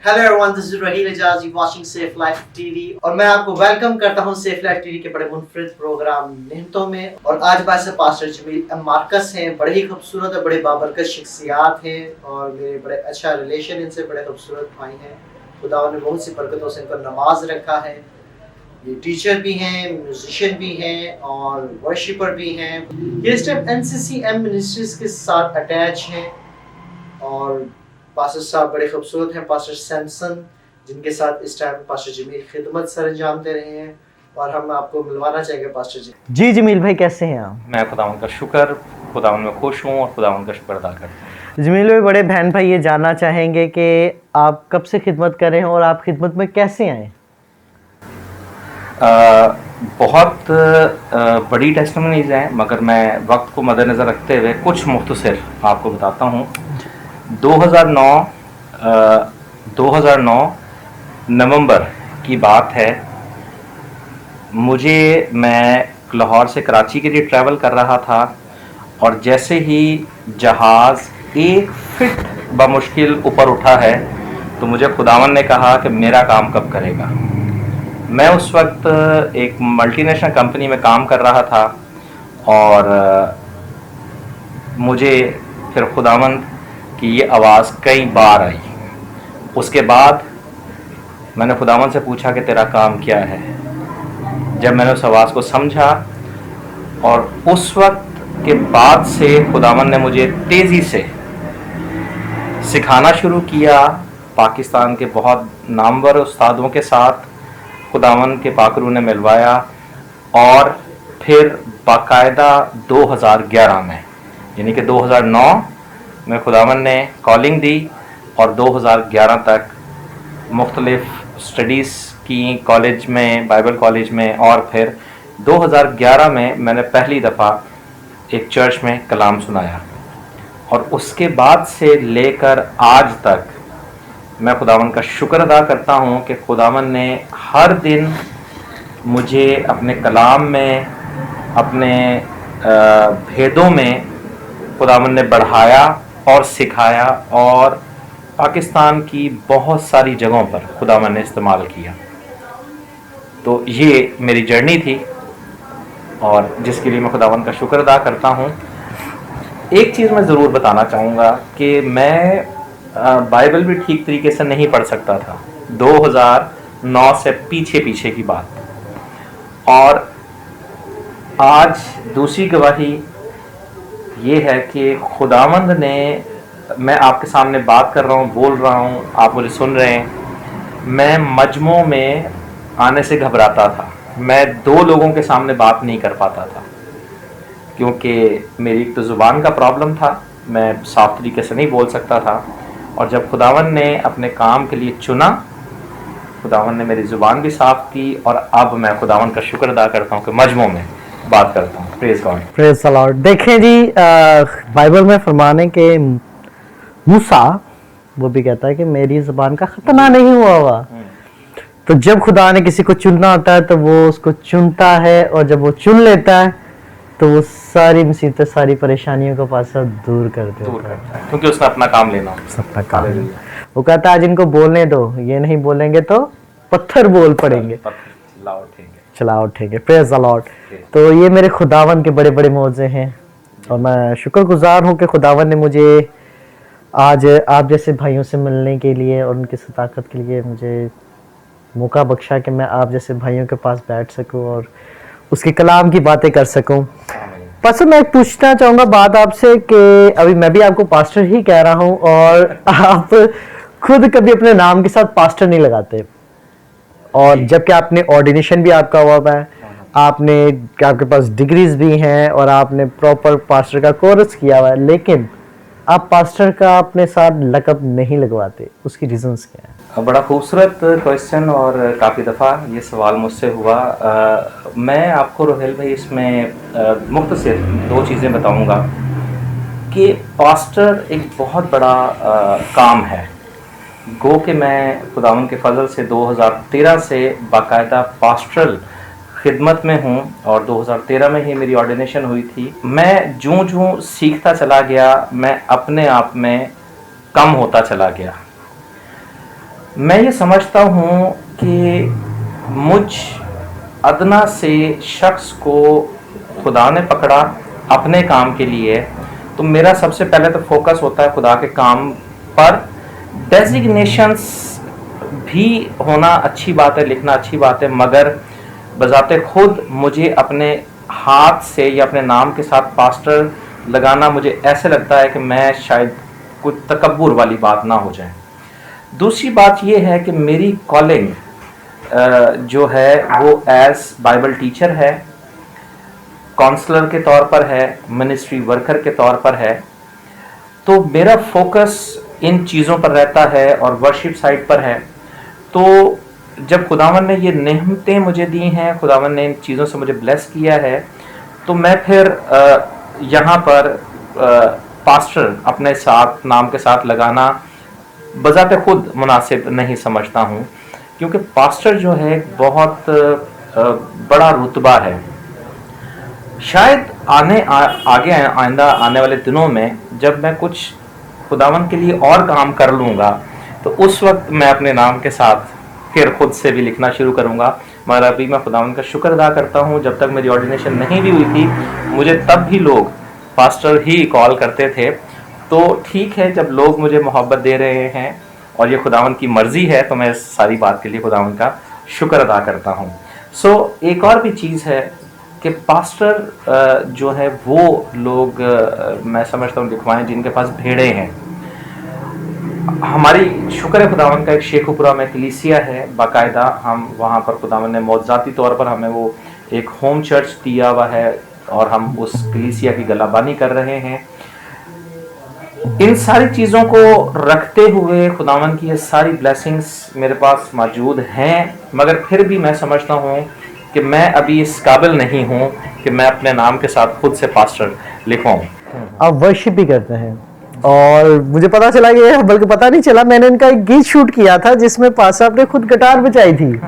Hello everyone, this is Raheel Ejaz watching safe life TV और मैं आपको वेलकम करता हूं सेफ लाइफ टीवी के बड़े मुनफरिद प्रोग्राम निहमतों में। और आज बात से पास्टर जमील एम मार्कस हैं, बड़े ही खूबसूरत और बड़े बाबरकत शख्सियात हैं और मेरे बड़े अच्छा रिलेशन इनसे, बड़े खूबसूरत भाई हैं। खुदा ने बहुत सी बरकतों से इनको नवाज रखा है। ये टीचर भी हैं, म्यूजिशियन भी हैं और वर्शिपर भी हैं। ये इस टाइम NCCM मिनिस्ट्रीज के साथ अटैच हैं और पास्टर साहब बड़े खूबसूरत हैं, पास्टर सैमसन, जिनके साथ इस टाइम पास्टर जमील खिदमत सर अंजाम दे रहे हैं और हम आपको मिलवाना चाहेंगे पास्टर जी। जी जमील भाई, कैसे हैं आप? मैं खुदावन का शुक्र, खुदावन में खुश हूँ और खुदावन का शुक्र अदा करता हूँ। जमील भाई, बड़े बहन भाई ये जानना चाहेंगे कि आप कब से खिदमत कर रहे हैं और आप खिदमत में कैसे आए? बहुत बड़ी टेस्टिमनीज हैं, मगर मैं वक्त को मद्देनज़र रखते हुए कुछ मुख्तसर आपको बताता हूँ। 2009 नवंबर की बात है। मैं लाहौर से कराची के लिए ट्रैवल कर रहा था और जैसे ही जहाज़ 1 फीट बमुश्किल ऊपर उठा है तो मुझे खुदावन ने कहा कि मेरा काम कब करेगा। मैं उस वक्त एक मल्टीनेशनल कंपनी में काम कर रहा था और मुझे फिर खुदावंद की ये आवाज़ कई बार आई। उसके बाद मैंने खुदावंद से पूछा कि तेरा काम क्या है। जब मैंने उस आवाज़ को समझा और उस वक्त के बाद से खुदावंद ने मुझे तेज़ी से सिखाना शुरू किया। पाकिस्तान के बहुत नामवर उस्तादों के साथ खुदावंद के पाकरू ने मिलवाया और फिर बाकायदा 2011 में, यानी कि 2009 में खुदावंद ने कॉलिंग दी और 2011 तक मुख्तलिफ स्टडीज़ की कॉलेज में, बाइबल कॉलेज में, और फिर 2011 में मैंने पहली दफ़ा एक चर्च में कलाम सुनाया और उसके बाद से लेकर आज तक मैं खुदावंद का शुक्र अदा करता हूँ कि खुदावंद ने हर दिन मुझे अपने कलाम में, अपने भेदों में खुदावंद ने बढ़ाया और सिखाया और पाकिस्तान की बहुत सारी जगहों पर खुदावंद ने इस्तेमाल किया। तो ये मेरी जर्नी थी और जिसके लिए मैं खुदावंद का शुक्र अदा करता हूँ। एक चीज़ मैं ज़रूर बताना चाहूँगा कि मैं बाइबल भी ठीक तरीके से नहीं पढ़ सकता था। 2009 से पीछे की बात। और आज दूसरी गवाही ये है कि खुदावंद ने, मैं आपके सामने बात कर रहा हूँ, बोल रहा हूँ, आप मुझे सुन रहे हैं। मैं मजमों में आने से घबराता था। मैं 2 लोगों के सामने बात नहीं कर पाता था क्योंकि मेरी एक तो ज़ुबान का प्रॉब्लम था, मैं साफ तरीके से नहीं बोल सकता था। और जब खुदावंद ने अपने काम के लिए चुना, खुदावंद ने मेरी ज़ुबान भी साफ़ की और अब मैं खुदावंद का शुक्र अदा करता हूँ कि मजमों में बात करता हूँ। Praise God, praise the Lord. देखें जी, बाइबल में फरमाने के मूसा वो भी कहता है कि मेरी ज़ुबान का खतना नहीं हुआ। तो जब खुदा ने किसी को चुनना होता है तो वो उसको चुनता है और जब वो चुन लेता है तो वो सारी मुसीबतें, सारी परेशानियों को पासा दूर कर देता है, क्योंकि उसने अपना काम लेना, अपना काम। वो कहता है आज इनको बोलने दो, ये नहीं बोलेंगे तो पत्थर बोल पड़ेंगे, चला उठेंगे। Praise the Lord. तो ये मेरे खुदावन के बड़े बड़े मौजे हैं और मैं शुक्रगुजार हूँ कि खुदावन ने मुझे आज आप जैसे भाइयों से मिलने के लिए और उनकी सदाकत के लिए मुझे मौका बख्शा कि मैं आप जैसे भाइयों के पास बैठ सकूं और उसके कलाम की बातें कर सकूं। बस मैं पूछना चाहूँगा बात आपसे कि अभी मैं भी आपको पास्टर ही कह रहा हूँ और आप खुद कभी अपने नाम के साथ पास्टर नहीं लगाते, और जबकि आपने ऑर्डिनेशन भी आपका हुआ है, आपके पास डिग्रीज भी हैं और आपने प्रॉपर पास्टर का कोर्स किया हुआ है, लेकिन आप पास्टर का अपने साथ लक़ब नहीं लगवाते। उसकी रीजंस क्या है? बड़ा खूबसूरत क्वेश्चन और काफ़ी दफ़ा ये सवाल मुझसे हुआ। मैं आपको रोहेल भाई इसमें मुख्तसर 2 चीज़ें बताऊंगा कि पास्टर एक बहुत बड़ा काम है। गो कि मैं खुदावंद के फजल से 2013 से बाकायदा पास्टरल खिदमत में हूँ और 2013 में ही मेरी ऑर्डिनेशन हुई थी। मैं जूं सीखता चला गया, मैं अपने आप में कम होता चला गया। मैं ये समझता हूँ कि मुझ अदना से शख्स को खुदा ने पकड़ा अपने काम के लिए, तो मेरा सबसे पहले तो फोकस होता है खुदा के काम पर। डेजिग्नेशंस भी होना अच्छी बात है, लिखना अच्छी बात है, मगर बजाते खुद मुझे अपने हाथ से या अपने नाम के साथ पास्टर लगाना, मुझे ऐसे लगता है कि मैं शायद कुछ तकब्बुर वाली बात ना हो जाए। दूसरी बात यह है कि मेरी कॉलिंग जो है वो एज बाइबल टीचर है, काउंसलर के तौर पर है, मिनिस्ट्री वर्कर के तौर पर है। तो मेरा फोकस इन चीज़ों पर रहता है और वर्शिप साइड पर है। तो जब खुदावन ने ये नेमतें मुझे दी हैं, खुदावन ने इन चीज़ों से मुझे ब्लेस किया है, तो मैं फिर यहाँ पर पास्टर अपने साथ नाम के साथ लगाना बजाते खुद मुनासिब नहीं समझता हूँ, क्योंकि पास्टर जो है बहुत बड़ा रुतबा है। शायद आगे आइंदा आने वाले दिनों में जब मैं कुछ खुदावन के लिए और काम कर लूँगा, तो उस वक्त मैं अपने नाम के साथ फिर खुद से भी लिखना शुरू करूँगा। मगर अभी मैं खुदावन का शुक्र अदा करता हूँ, जब तक मेरी ऑर्डिनेशन नहीं भी हुई थी, मुझे तब भी लोग पास्टर ही कॉल करते थे। तो ठीक है, जब लोग मुझे मोहब्बत दे रहे हैं और ये खुदावन की मर्ज़ी है, तो मैं सारी बात के लिए खुदावन का शुक्र अदा करता हूँ। एक और भी चीज़ है कि पास्टर जो है वो लोग मैं समझता हूँ लिखवाएं जिनके पास भेड़े हैं। हमारी शुक्र है खुदावन का एक शेखुपुरा में कलीसिया है बाकायदा, हम वहाँ पर खुदावन ने मौज़ाती तौर पर हमें वो एक होम चर्च दिया हुआ है और हम उस कलीसिया की गलाबानी कर रहे हैं। इन सारी चीज़ों को रखते हुए खुदावन की ये सारी ब्लेसिंग्स मेरे पास मौजूद हैं, मगर फिर भी मैं समझता हूँ कि मैं अभी इस काबिल नहीं हूँ कि मैं अपने नाम के साथ खुद से पास्टर लिखवाऊँ। आप वर्शिप भी करते हैं और मुझे पता चला कि बल्कि पता नहीं चला, मैंने इनका एक गीत शूट किया था जिसमें पासा आपने खुद गिटार बजाई थी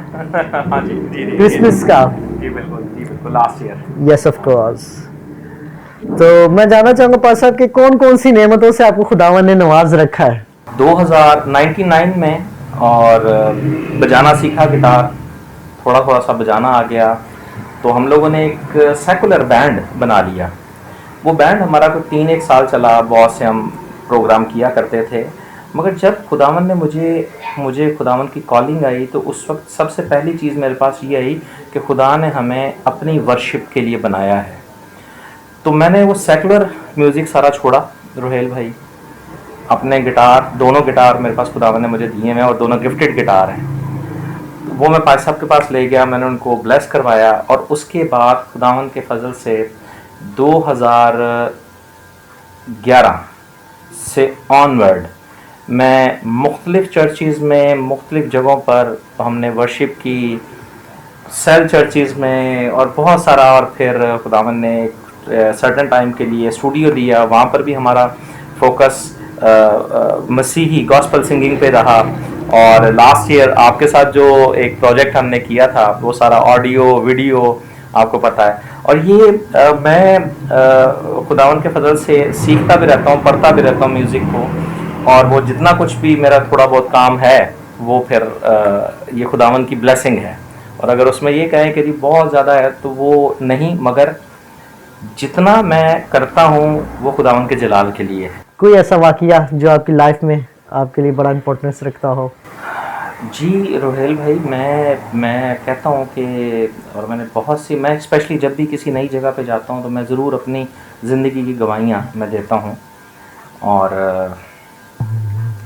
क्रिसमस का। जी बिल्कुल last year. Yes of course. तो मैं जानना चाहूंगा पासा कि कौन कौन सी नेमतों से आपको खुदावन ने नवाज रखा है। 2099 में और बजाना सीखा गिटार, थोड़ा सा बजाना आ गया, तो हम लोगों ने एक सेकुलर बैंड बना लिया। वो बैंड हमारा कोई 3-1 साल चला, बहुत से हम प्रोग्राम किया करते थे। मगर जब खुदावन ने मुझे खुदावन की कॉलिंग आई, तो उस वक्त सबसे पहली चीज़ मेरे पास ये आई कि खुदा ने हमें अपनी वर्शिप के लिए बनाया है। तो मैंने वो सेकुलर म्यूज़िक सारा छोड़ा। रोहेल भाई अपने गिटार, दोनों गिटार मेरे पास खुदावन ने मुझे दिए हैं और दोनों गिफ्टेड गिटार हैं, वो मैं पास साहब के पास ले गया, मैंने उनको ब्लेस करवाया। और उसके बाद खुदावन के फजल से 2011 से ऑनवर्ड मैं मुख्तलिफ़ चर्चेज़ में, मुख्तलिफ़ जगहों पर हमने वर्शिप की, सेल चर्चेज़ में और बहुत सारा। और फिर खुदावन ने सर्टन टाइम के लिए स्टूडियो दिया, वहाँ पर भी हमारा फोकस मसीही गॉस्पल सिंगिंग पे रहा। और लास्ट ईयर आपके साथ जो एक प्रोजेक्ट हमने किया था, वो सारा ऑडियो वीडियो आपको पता है। और ये मैं खुदावन के फजल से सीखता भी रहता हूँ, पढ़ता भी रहता हूँ म्यूज़िक को, और वो जितना कुछ भी मेरा थोड़ा बहुत काम है वो फिर ये खुदावन की ब्लेसिंग है। और अगर उसमें ये कहें कि जी बहुत ज़्यादा है तो वो नहीं, मगर जितना मैं करता हूँ वो खुदावन के जलाल के लिए है। कोई ऐसा वाकया जो आपकी लाइफ में आपके लिए बड़ा इम्पोर्टेंस रखता हो? जी रोहेल भाई, मैं कहता हूँ कि, और मैंने बहुत सी, मैं स्पेशली जब भी किसी नई जगह पे जाता हूँ तो मैं ज़रूर अपनी ज़िंदगी की गवाहियाँ मैं देता हूँ। और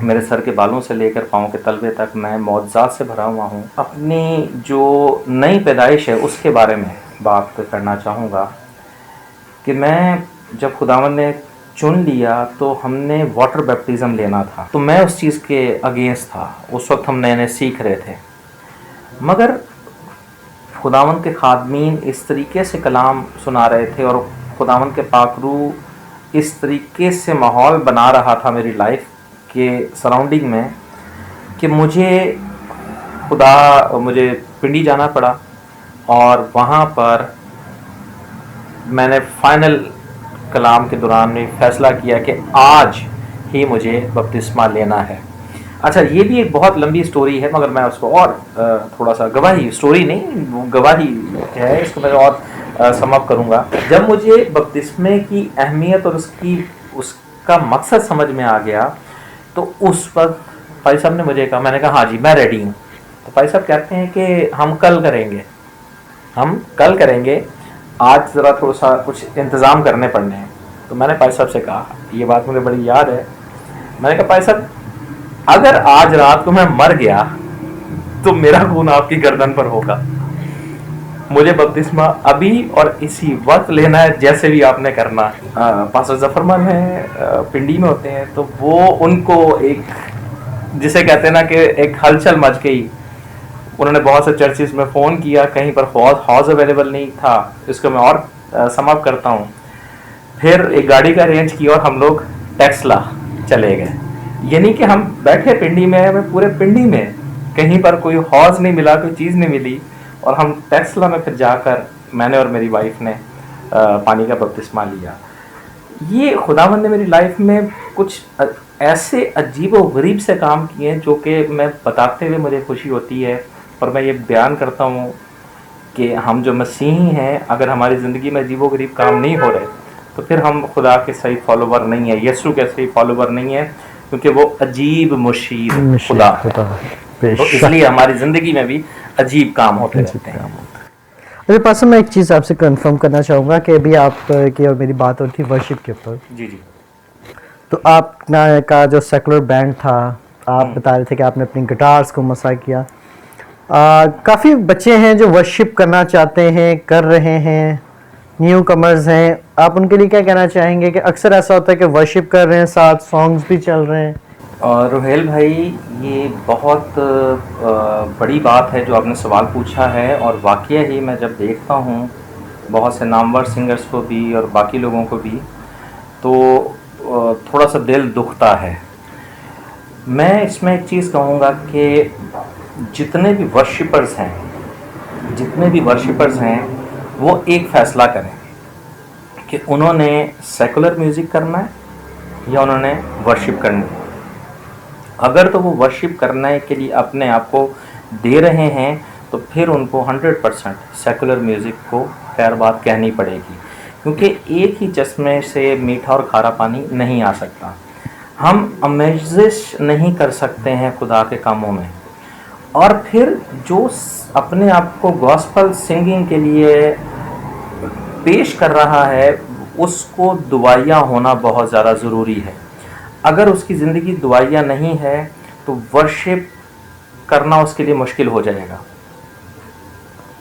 मेरे सर के बालों से लेकर पाँव के तलवे तक मैं मौजज़ात से भरा हुआ हूँ। अपनी जो नई पैदाइश है उसके बारे में बात करना चाहूँगा कि मैं जब खुदावन ने चुन लिया तो हमने वाटर बैप्टिज़म लेना था, तो मैं उस चीज़ के अगेंस्ट था। उस वक्त हम नए नए सीख रहे थे, मगर खुदावन के खादमीन इस तरीके से कलाम सुना रहे थे और खुदावन के पाकरू इस तरीके से माहौल बना रहा था मेरी लाइफ के सराउंडिंग में कि मुझे पिंडी जाना पड़ा। और वहाँ पर मैंने फाइनल कलाम के दौरान में फैसला किया कि आज ही मुझे बपतिस्मा लेना है। अच्छा, ये भी एक बहुत लंबी स्टोरी है, मगर मैं उसको और थोड़ा सा गवाही, स्टोरी नहीं वो गवाही है, इसको मैं और समाप्त करूँगा। जब मुझे बपतिस्मे की अहमियत और उसका मकसद समझ में आ गया, तो उस वक्त भाई साहब ने मुझे कहा, मैंने कहा हाँ जी मैं रेडी हूँ। तो भाई साहब कहते हैं कि हम कल करेंगे, आज ज़रा थोड़ा सा कुछ इंतज़ाम करने पड़ने हैं। तो मैंने भाई साहब से कहा, ये बात मुझे बड़ी याद है, मैंने कहा भाई साहब अगर आज रात को मैं मर गया तो मेरा खून आपकी गर्दन पर होगा, मुझे बपतिस्मा अभी और इसी वक्त लेना है, जैसे भी आपने करना है। पास्टर जफरमान है, पिंडी में होते हैं, तो वो उनको एक जिसे कहते हैं ना कि एक हलचल मच गई। उन्होंने बहुत से चर्चिस में फ़ोन किया, कहीं पर हॉज अवेलेबल नहीं था। इसको मैं और समाप्त करता हूँ। फिर एक गाड़ी का अरेंज किया और हम लोग टेक्सला चले गए। यानी कि हम बैठे पिंडी में, हमें पूरे पिंडी में कहीं पर कोई हॉज नहीं मिला, कोई चीज़ नहीं मिली, और हम टेक्सला में फिर जाकर मैंने और मेरी वाइफ ने पानी का बपतिस्मा लिया। ये खुदावंद ने मेरी लाइफ में कुछ ऐसे अजीब व गरीब से काम किए हैं जो कि मैं बताते हुए मुझे खुशी होती है। और मैं ये बयान करता हूँ कि हम जो मसीही हैं, अगर हमारी ज़िंदगी में अजीब व गरीब काम नहीं हो रहे तो फिर हम खुदा के सही फॉलोवर नहीं है, यीशु के सही फॉलोवर नहीं है, क्योंकि वो अजीब मुशीर खुदा है। तो इसलिए हमारी ज़िंदगी में भी अजीब काम होते रहते हैं। अरे पास्टर, मैं एक चीज़ आपसे कंफर्म करना चाहूँगा कि अभी आप की और मेरी बात हो रही थी वर्शिप के ऊपर। जी जी। तो आपका का जो सेकुलर बैंड था, आप बता रहे थे कि आपने अपनी गिटार्स को मसा किया। काफ़ी बच्चे हैं जो वर्शिप करना चाहते हैं, कर रहे हैं, न्यू कमर्स हैं, आप उनके लिए क्या कहना चाहेंगे? कि अक्सर ऐसा होता है कि वर्शिप कर रहे हैं, साथ सॉन्ग्स भी चल रहे हैं। और रोहेल भाई, ये बहुत बड़ी बात है जो आपने सवाल पूछा है। और वाकई ही मैं जब देखता हूँ बहुत से नामवर सिंगर्स को भी और बाकी लोगों को भी, तो थोड़ा सा दिल दुखता है। मैं इसमें एक चीज़ कहूँगा कि जितने भी वर्शिपर्स हैं वो एक फ़ैसला करें कि उन्होंने सेकुलर म्यूज़िक करना है या उन्होंने वर्शिप करनी है। अगर तो वो वर्शिप करने के लिए अपने आप को दे रहे हैं तो फिर उनको 100% सेकुलर म्यूज़िक को खैर बात कहनी पड़ेगी, क्योंकि एक ही चश्मे से मीठा और खारा पानी नहीं आ सकता। हम अमेजिश नहीं कर सकते हैं खुदा के कामों में। और फिर जो अपने आप को गॉस्पल सिंगिंग के लिए पेश कर रहा है, उसको दुआया होना बहुत ज़्यादा ज़रूरी है। अगर उसकी ज़िंदगी दुआया नहीं है तो वर्शिप करना उसके लिए मुश्किल हो जाएगा,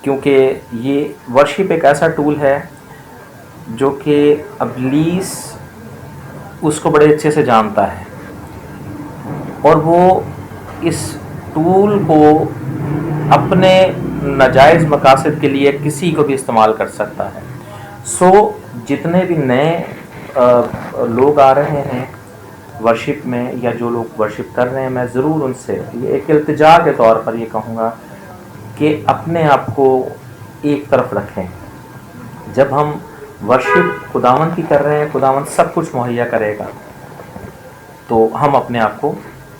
क्योंकि ये वर्शिप एक ऐसा टूल है जो कि इब्लीस उसको बड़े अच्छे से जानता है, और वो इस टूल को अपने नाजायज़ मकासद के लिए किसी को भी इस्तेमाल कर सकता है। सो जितने भी नए लोग आ रहे हैं वर्शिप में, या जो लोग वर्शिप कर रहे हैं, मैं ज़रूर उनसे ये एक इल्तिजा के तौर पर ये कहूँगा कि अपने आप को एक तरफ रखें। जब हम वर्शिप खुदावंद की कर रहे हैं, खुदावंद सब कुछ मुहैया करेगा, तो हम अपने आप को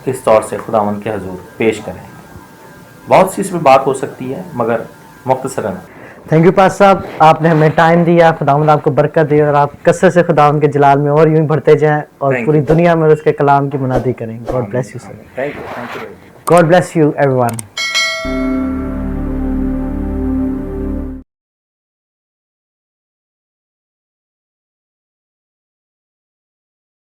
इस तौर से खुदावंद के हजूर पेश करें। बहुत सी इसमें बात हो सकती है, मगर मुख्तसरन। थैंक यू पास साहब, आपने हमें टाइम दिया। खुदावंद आपको बरकत दे और आप कसरत से खुदावंद के जलाल में और यूं ही बढ़ते जाएं और पूरी दुनिया में उसके कलाम की मुनादी करें। God bless you sir. Thank you. God bless you everyone.